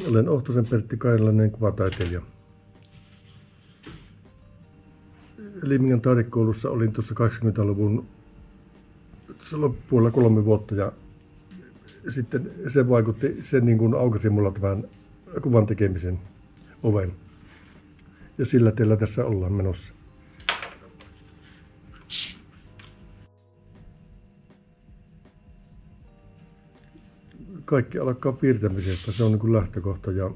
Olen Ohtosen Pertti Kainalainen, kuvataiteilija. Limingan taidekoulussa olin tuossa 80-luvun loppupuolella 3 vuotta ja sitten se vaikutti, se niin kuin aukaisi mulla tämän kuvan tekemisen oven. Ja sillä tiellä tässä ollaan menossa. Kaikki alkaa piirtämisestä, se on niin kuin lähtökohta. Ja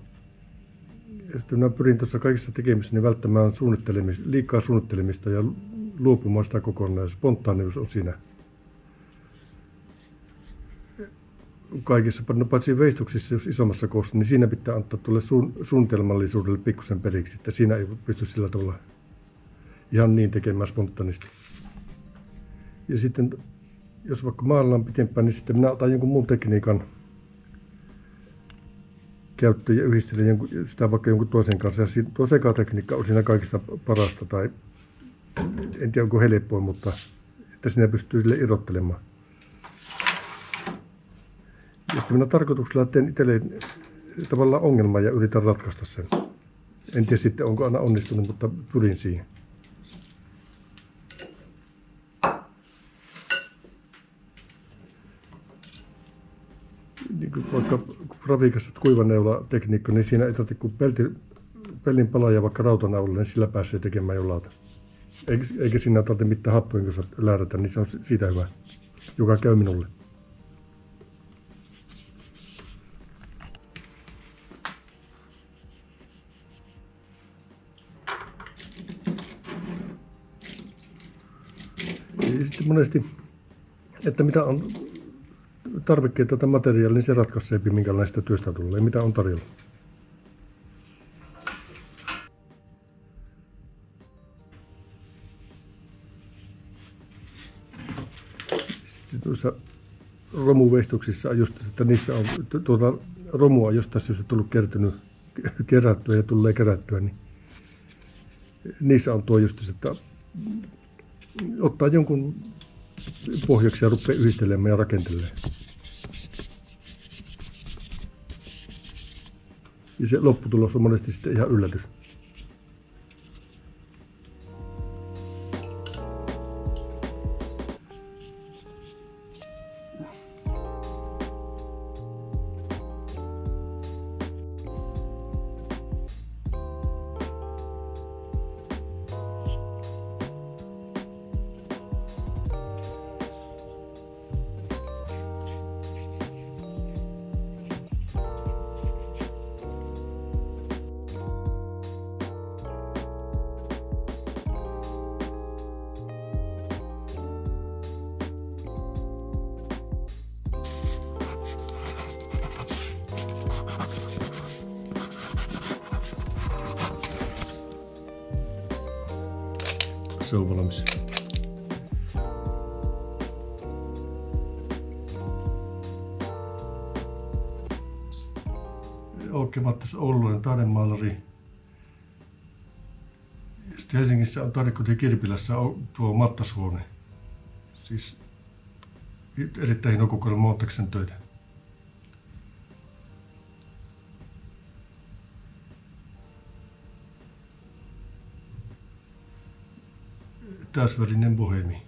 sitten minä pyrin tuossa kaikissa tekemisissä niin välttämään liikaa suunnittelemista ja luopumaan sitä kokonaan. Spontaanius on siinä. Kaikissa, no paitsi veistoksissa, jos isommassa koossa, niin siinä pitää antaa tuolle suunnitelmallisuudelle pikkusen periksi, että siinä ei pysty sillä tavalla ihan niin tekemään spontaanisti. Ja sitten, jos vaikka maallaan pitempään, niin sitten minä otan jonkun muun tekniikan käyttöön ja yhdistelen sitä vaikka jonkun toisen kanssa. Ja tuo sekatekniikka on siinä kaikista parasta, tai en tiedä onko helppoa, mutta että siinä pystyy sille irrottelemaan. Ja sitten minä tarkoituksella teen itselleen tavallaan ongelman ja yritän ratkaista sen. En tiedä sitten onko aina onnistunut, mutta pyrin siihen. Niin kuin vaikka grafiikassa kuivaneula tekniikka, niin siinä ei tarvitse kuin pelin palaa vaikka rautanaudalle, niin sillä pääsee tekemään jo lauta. Eikä siinä tarvitse mitään happojen kanssa lähdätä, niin se on siitä hyvä, joka käy minulle. Ja sitten monesti, että mitä on tarvikkeita tai materiaalia, niin se ratkaisee, minkälaista työstä tulee, mitä on tarjolla. Sitten tuossa romuveistoksissa on just, että niissä on romua jostain syystä tullut kerättyä ja tulee kerättyä, niin niissä on tuo just, että ottaa jonkun pohjaksi ja rupeaa yhdistelemään ja rakentelemaan. Ja se lopputulos on monesti sitten ihan yllätys. Se on valmis. Oukke Mattas Ouluinen taidemaalari. Sitten Helsingissä on taidekoti Kirpilässä on tuo Mattashuone. Siis erittäin hieno kokoelma Mattaksen töitä. Täysvärinen bohemi.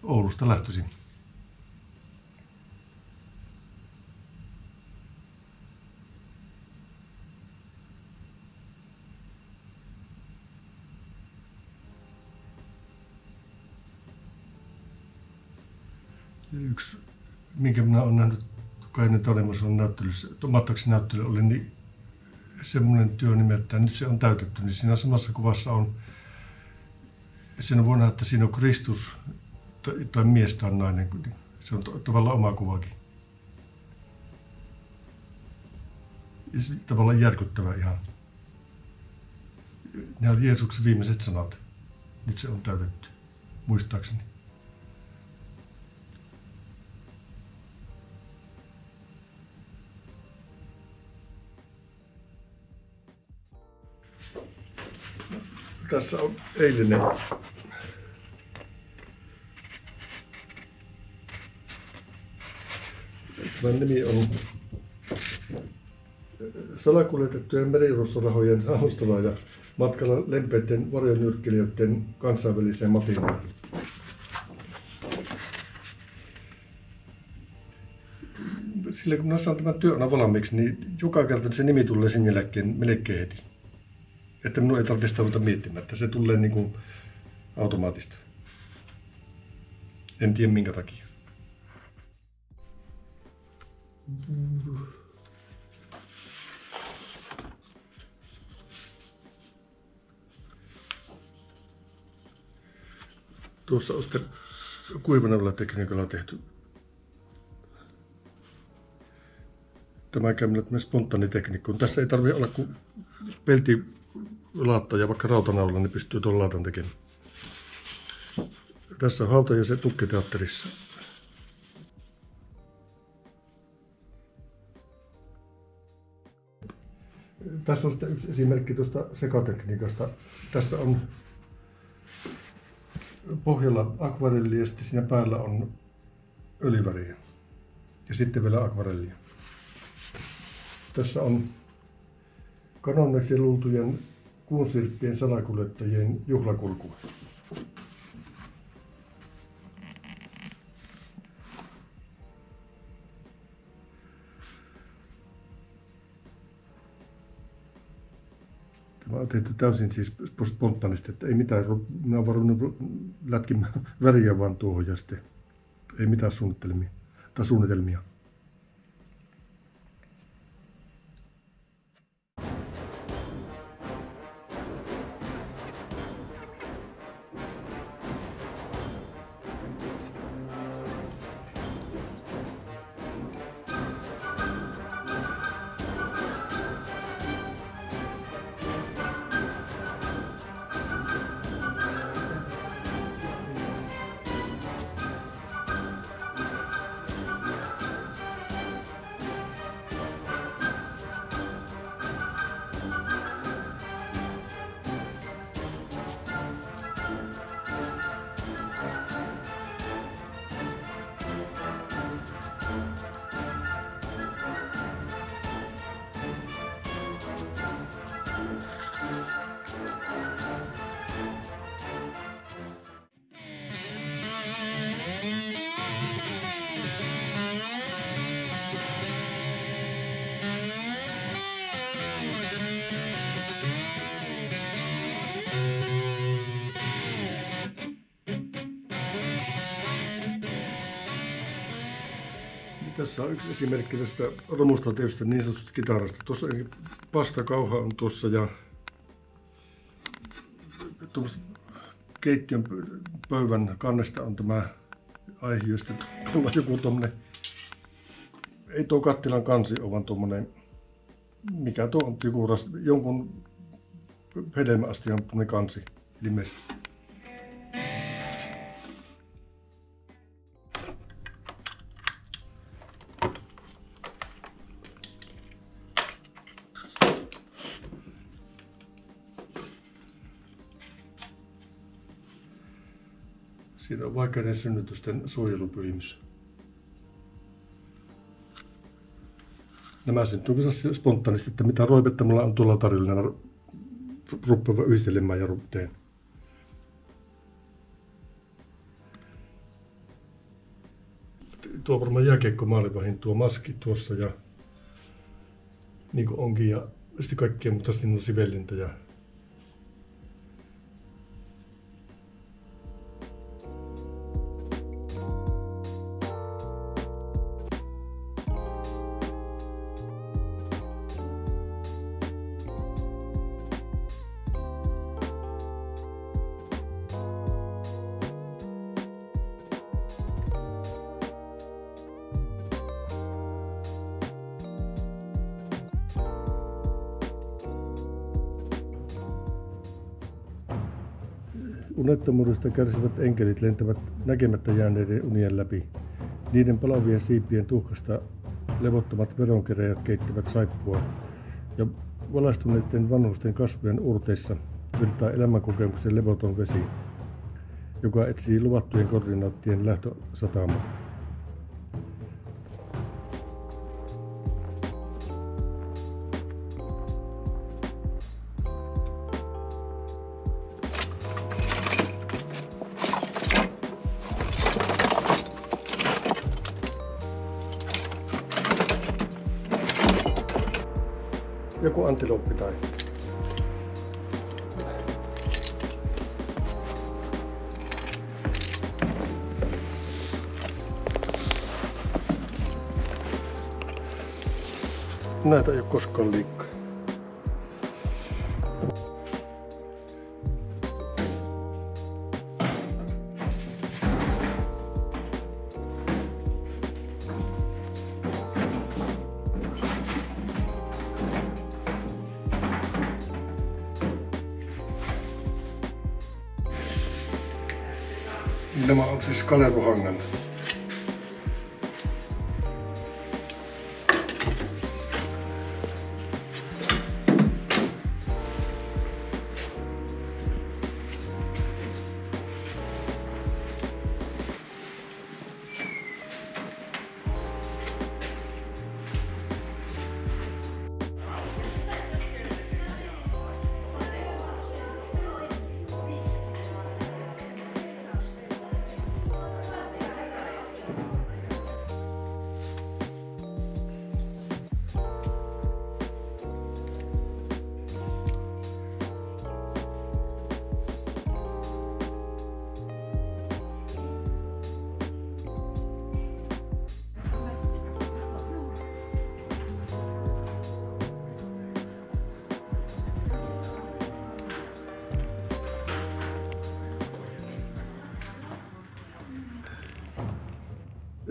Oulusta lähtöisin. Yksi, minkä minä olen nähnyt Kainen Talemoson näyttelyssä, Mattaksen näyttely oli niin semmoinen työ nimeltään, nyt se on täytetty, niin siinä samassa kuvassa on, siinä voi nähdä, että siinä on Kristus tai mies tai nainen, se on tavallaan oma kuvakin. Ja se tavallaan järkyttävä ihan. Ne on Jeesuksen viimeiset sanat, nyt se on täytetty, muistaakseni. Tässä on eilinen. Tämän nimi on Salakuljetettujen merirosvorahojen hamstala ja matkalla lempeiden varjonyrkkelijöiden kansainväliseen matinaan. Sillä kun minä saan tämän työn valmiiksi, niin joka kerta se nimi tulee sen jälkeen melkein heti. Että minun ei tarvitse sitä ruveta miettimään, että se tulee niin kuin automaattista. En tiedä minkä takia. Tuossa on sitten kuivanavalla tekniikalla tehty. Tämä käy spontaanitekniikka. Tässä ei tarvitse olla kuin peltilaatta ja vaikka rautanaulla, niin pystyy tuon laatan tekemään. Tässä on hauta ja se tukkiteatterissa. Tässä on sitten yksi esimerkki tuosta sekatekniikasta. Tässä on pohjalla akvarelli ja sitten siinä päällä on öljyväriä. Ja sitten vielä akvarellia. Tässä on kanonneeksi luultujen kuunsirppien salakuljettajien juhlakulku. Tämä on tehty täysin siis spontaanisti, että ei mitään, minä olen varannut lätkin väriä vaan tuohon ja sitten ei mitään suunnitelmia. Tässä on yksi esimerkki tästä romusta tehdystä niin sanotusta kitarasta. Tuossa pastakauha on tuossa ja tuossa keittiön pöydän kannesta on tämä aihio. Sitten tuolla joku tommonen, ei tuo kattilan kansi ole vaan tuommoinen, mikä tuo on jonkun hedelmäastian tuommoinen kansi ilmeisesti. Siinä on vaikeiden synnytysten suojelupyhimys. Nämä syntyy spontaanisti, että mitä roipetta mulla on tuolla tarjolla, nämä rupeava yhdistelemään ja teen. Tuo varmaan jääkiekko maalivahin tuo maski tuossa ja niin kuin onkin ja sitten kaikkea, mutta siinä on sivellintä ja unettomuudesta kärsivät enkelit lentävät näkemättä jääneiden unien läpi. Niiden palavien siipien tuhkasta levottomat veronkeräjät keittävät saippua ja valaistuneiden vanhusten kasvojen urteissa virtaa elämänkokemuksen levoton vesi, joka etsii luvattujen koordinaattien lähtösatamaa. Joku antilooppi tai. Näitä ei ole koskaan liikkaa. Nämä on siis Kaleruhangan.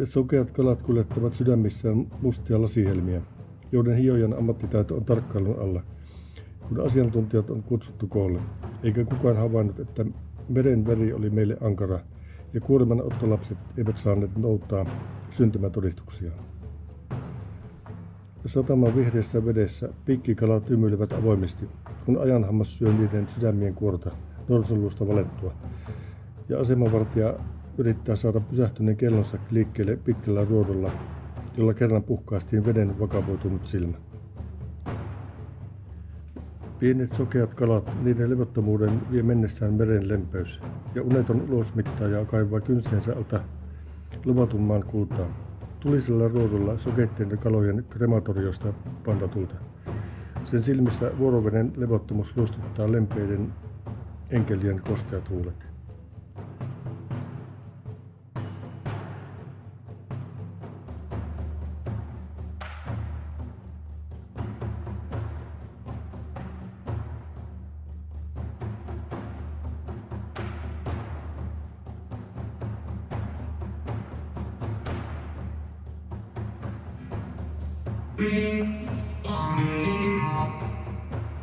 Sokeat kalat kuljettavat sydämissään mustia lasihelmiä, joiden hiojan ammattitaito on tarkkailun alla, kun asiantuntijat on kutsuttu koolle, eikä kukaan havainnut, että meren veri oli meille ankara ja kuolemanottolapset eivät saaneet noutaa syntymätodistuksia. Sataman vihreässä vedessä piikkikalat hymyilevät avoimesti, kun ajanhammas syö niiden sydämien kuorta norsunluusta valettua, ja asemavartija yrittää saada pysähtyneen kellonsa liikkeelle pitkällä ruodolla, jolla kerran puhkaistiin veden vakavoitunut silmä. Pienet sokeat kalat, niiden levottomuuden vie mennessään meren lempeys, ja uneton ulosmittaaja kaivaa kynsiensä alta luvatun maan kultaa. Tulisella ruodolla sokeitten kalojen krematoriosta pantatulta. Sen silmissä vuoroveden levottomuus luostuttaa lempeiden enkelien kosteat huulet.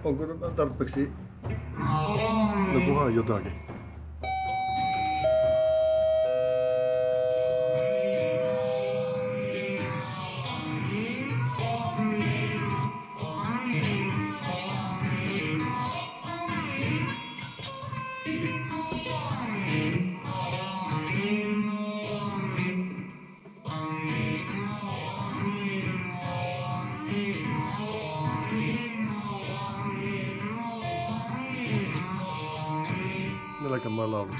Onko tarpeeksi? No kunhan jotakin. Nälkämaa laulu.